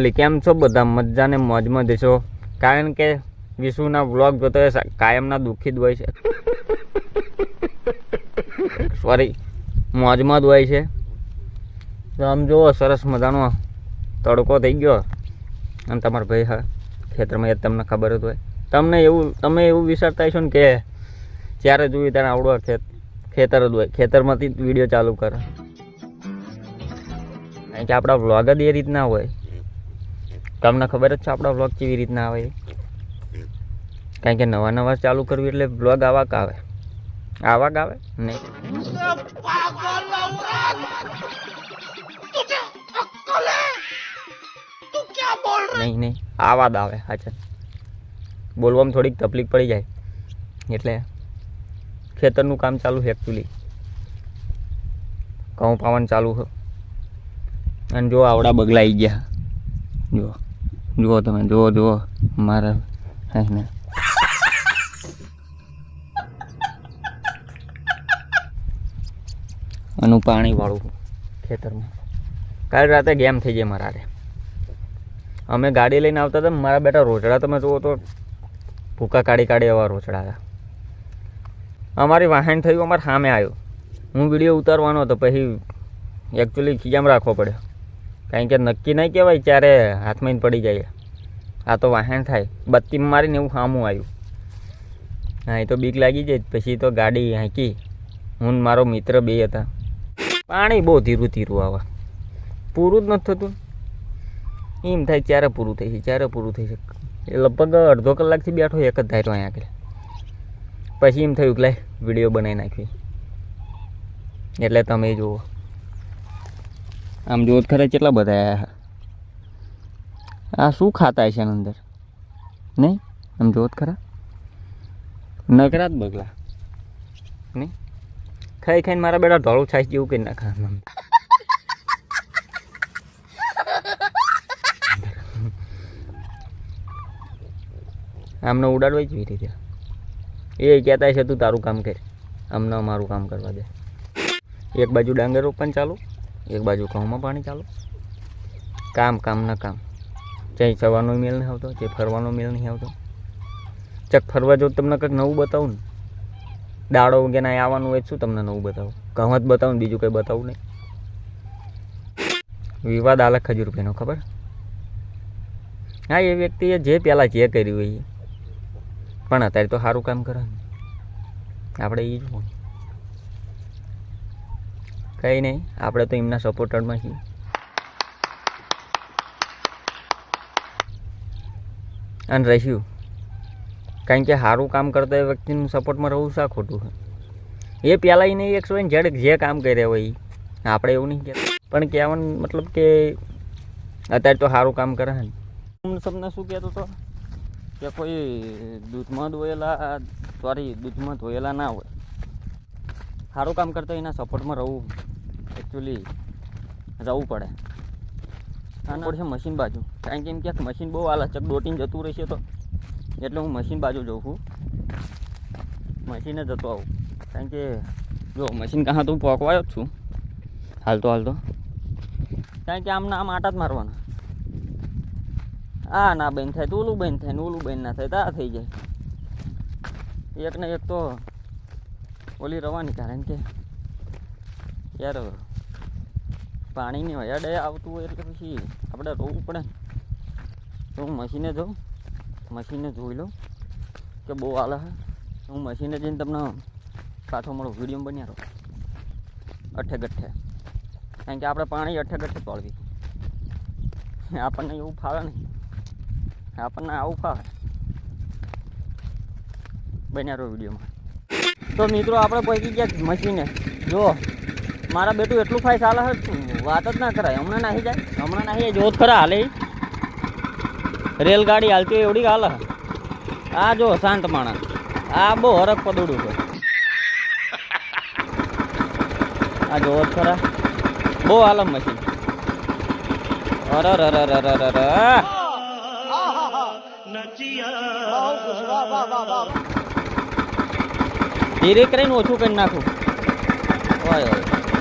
કેમ છો બધા? મજાને મોજમાં દેશો, કારણ કે વિશુના વ્લોગ જોતો કાયમના દુઃખી જ હોય છે. સોરી, મોજમાં જ હોય છે. તો આમ જુઓ, સરસ મજાનો તડકો થઈ ગયો અને તમારા ભાઈ હા ખેતરમાં તમને ખબર જ હોય. તમે એવું વિચારતા હશો ને કે જ્યારે જોયું ત્યારે આવડો ખેતર જ હોય, ખેતરમાંથી વિડીયો ચાલુ કરે. કારણ કે આપણા વ્લોગ જ એ રીતના હોય. તમને ખબર જ છે આપણા વ્લોગ કેવી રીતના આવે. કારણ કે નવા ચાલુ કરવું એટલે વ્લોગ આવા આવે નહીં આવા જ આવે. અચ્છા, બોલવામાં થોડીક તકલીફ પડી જાય એટલે ખેતરનું કામ ચાલુ છે. એકચ્યુઅલી ઘઉં પાવાનું ચાલુ છે અને જો આવડા બગલા આવી ગયા. જુઓ તમે, જુઓ મારા હે ને આનું પાણી વાળું ખેતરમાં. કાલ રાતે ગેમ થઈ જાય મારા. અમે ગાડી લઈને આવતા હતા, મારા બેટા રોચડા તમે જુઓ તો ભૂકા કાઢી એવા રોચડા હતા. અમારી વાહન થયું, અમારે સામે આવ્યો. હું વિડીયો ઉતારવાનો હતો, પછી એકચ્યુઅલી ખીજામ રાખવો પડ્યો. કારણ કે નક્કી નહીં કહેવાય ત્યારે હાથમાં પડી જાય. આ તો વાહન થાય, બત્તી મારીને એવું સામું આવ્યું. હા, એ તો બીક લાગી જાય. પછી તો ગાડી હાંકી. હું મારો મિત્ર બે હતા. પાણી બહુ ધીરું આવે, પૂરું જ નથી થતું. એમ થાય ત્યારે પૂરું થઈ છે. એ લગભગ અડધો કલાકથી બેઠો એક જ ધાર્યો અહીંયા આગળ. પછી એમ થયું કે લાય વિડીયો બનાવી નાખ્યો. એટલે તમે જુઓ, આમ જોત ખરા કેટલા બધા આયા. આ શું ખાતા હશે અંદર? નહીં, આમ જોત ખરા નકરા જ બગલા નહીં. ખાઈને મારા બેટા ઢોળું છાશ જેવું કરી નાખા. આમને ઉડાડવા જ રીતે એ કહેતા છે તું તારું કામ કર, અમને અમારું કામ કરવા દે. એક બાજુ ડાંગર રોપણ ચાલુ, એક બાજુ ઘઉંમાં પાણી ચાલુ. કામ ચાઈ સવારનો મેળ નહીં આવતો, ચાઈ ફરવાનો મેળ નહીં આવતો. ચક ફરવા જો તમને કંઈક નવું બતાવું ને, દાડો કે ના આવવાનું હોય શું તમને નવું બતાવું? ઘઉં જ બતાવું ને બીજું કંઈ બતાવું નહીં. વિવાદ આલે ખજૂર રૂપિયાનો ખબર? હા, એ વ્યક્તિએ જે પહેલાં જે કર્યું હોય પણ અત્યારે તો સારું કામ કરે. આપણે એ જ હોય. કંઈ નહીં, આપણે તો એમના સપોર્ટરમાં છીએ. અને રહીશું, કારણ કે સારું કામ કરતા એ વ્યક્તિનું સપોર્ટમાં રહેવું શા ખોટું છે? એ પહેલાં એને 100 જે કામ કર્યા હોય આપણે એવું નહીં કહેતા, પણ કહેવાનો મતલબ કે અત્યારે તો સારું કામ કરે ને. હું તમને શું કહેતો હતો કે કોઈ દૂધમાં ધોયેલા ના હોય. સારું કામ કરતા એના સપોર્ટમાં રહેવું રહેવું પડે. આના પડશે મશીન બાજુ, કારણ કે એમ ક્યાંક મશીન બહુ આલચક દોટીને જતું રહેશે તો એટલે હું મશીન બાજુ જઉં છું. મશીને જતો આવું, કારણ કે જો મશીન કાં તો હું પોકવાયો જ છું હાલતો. કારણ કે આમના આમ આટા જ મારવાના. આ ના બંધ થાય તો ઓલું બંધ થાય ને ઓલું બંધ ના થાય તો આ થઈ જાય. એક ને એક તો ઓલી રવાની, કારણ કે યાર પાણીની હયાડે આવતું હોય એટલે પછી આપણે રોવું પડે. તો હું મશીને જાઉં, મશીને જોઈ લઉં કે બહુ હાલે છે. હું મશીને જઈને તમને પાછો મળો વિડીયો બન્યા અઠે ગઠ્ઠે. કારણ કે આપણે પાણી અઠે ગઠ્ઠે તોડવી. આપણને એવું ફાવે નહીં, આપણને આવું ફાવે. બન્યા રહો વિડીયોમાં. તો મિત્રો આપણે પહોંચી ગયા મશીને. જો મારા બેટું એટલું ફાઈ ચાલે છે, વાત જ ના કરાય. હમણાં નાહી જાય જોત ખરા હાલે. રેલગાડી હાલતી હોય એવડી હાલે. આ જો શાંત માણસ, આ બહુ હરખ પદોડું છે. આ જોત ખરા બહુ હાલમ મશીન. ધીરે કરીને ઓછું કરી નાખું.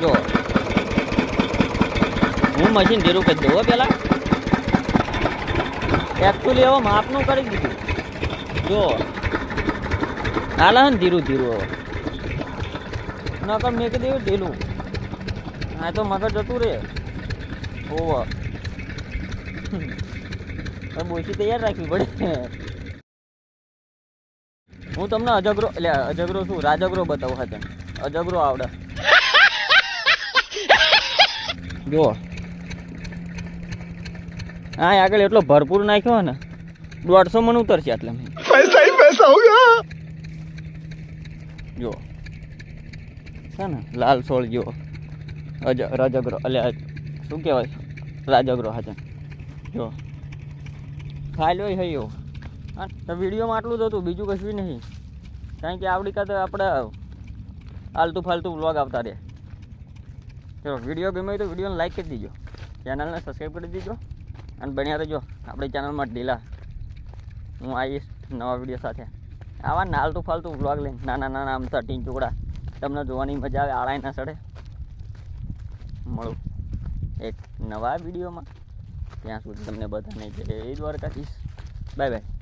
જો હું મશીન ધીરું કરી દઉં પેલા. એકચ્યુઅલી હવે માપનું કરી દીધું જો હાલે ને ધીરું ધીરું હવે નકર મેં કીધું ઢીલું હા તો મગજ જતું રે ઓવર બોસી તૈયાર રાખવી પડે હું તમને અજગરો એટલે અજગરો શું રાજગરો બતાવું હતા અજગરો આવડે જો હા આગળ એટલો ભરપૂર નાખ્યો ને 150 મણ ઉતરશે એટલે પૈસા ही पैसा होगा જો છે ને લાલ સોળ જો રાજગરો એટલે શું કહેવાય રાજગરો હાજર જો ખાઈ લો હૈયો હા તો વિડીયોમાં આટલું જ હતું બીજું કશું નહીં કારણ કે આવડી કાં તો આપણે આલતું ફાલતું વ્લોગ આવતા રહે ચલો વિડીયો ગમે તો વિડીયોને લાઈક કરી દીજો ચેનલને સબસ્ક્રાઈબ કરી દીજો અને બન્યા રહેજો આપણી ચેનલમાં ઢીલા હું આવીશ નવા વિડીયો સાથે આવા નાલતું ફાલતું વ્લોગ લઈને નાના નાના આમ ટીન ટુકડા તમને જોવાની મજા આવે આળાઈ ના સડે મળું એક નવા વિડીયોમાં ત્યાં સુધી તમને બધાને જય દ્વારકાધીશ બાય બાય